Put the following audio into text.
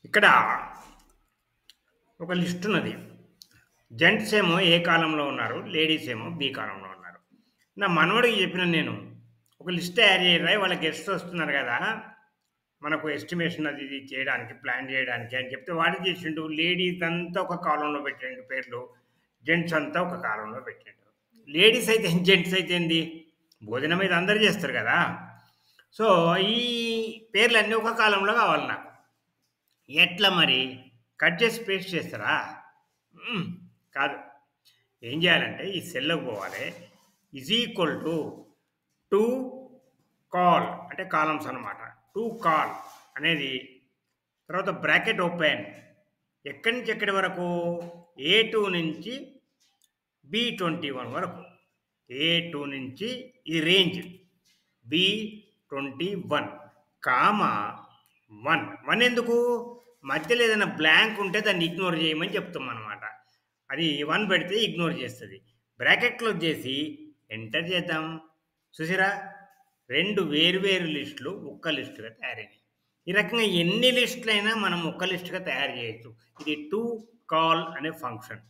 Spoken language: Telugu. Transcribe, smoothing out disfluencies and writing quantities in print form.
ఇక్కడ ఒక లిస్ట్ ఉన్నది. జెంట్స్ ఏమో ఏ కాలంలో ఉన్నారు. లేడీస్ ఏమో బి కాలంలో ఉన్నారు. నా మనవడికి చెప్పిన నేను, ఒక లిస్ట్ తయారు చేయరా వాళ్ళ గెస్ట్స్ వస్తున్నారు కదా! మనకు ఎస్టిమేషన్ అది ఇది చేయడానికి, ప్లాన్ చేయడానికి అని చెప్తే వాడు చేసిండు. లేడీస్ అంతా ఒక కాలమ్‌లో పెట్టిండు పేర్లు. జెంట్స్ అంతా ఒక కాలమ్‌లో పెట్టిండు. లేడీస్ అయితే జెంట్స్ అయితే ఏంది? భోజనం అయితే అందరూ చేస్తారు కదా! సో, ఈ పేర్లన్నీ ఒక కాలమ్‌లో కావాలి నాకు. ఎట్లా మరి? కట్ చేసి పేస్ట్ చేస్తారా? హ్మ్. కాదు. ఏం చేయాలంటే ఈ సెల్‌లోకి పోవాలి. ఈజ్ ఈక్వల్ టు 2 కాల్ అంటే కాలమ్స్ అన్నమాట. 2 కాల్ అనేది తర్వాత బ్రాకెట్ ఓపెన్. ఎక్కడి నుంచి ఎక్కడి వరకు? ఏ2 నుంచి బి21 వరకు. ఏ2 నుంచి ఈ రేంజ్ బి21 కామా 1. 1 ఎందుకు? మధ్యలో ఏదైనా బ్లాంక్ ఉంటే దాన్ని ఇగ్నోర్ చేయమని చెప్తామనమాట. అది 1 పెడితే ఇగ్నోర్ చేస్తది. బ్రాకెట్ క్లోజ్ చేసి ఎంటర్ చేద్దాం. చూసారా? 2 వేరు వేరు లిస్టులు ఒక్క లిస్ట్‌గా తయారైనాయి. ఈ రకంగా ఎన్ని లిస్టులైనా మనం ఒక్క లిస్ట్‌గా తయారు చేయొచ్చు. ఇది టు కాల్ అనే ఫంక్షన్.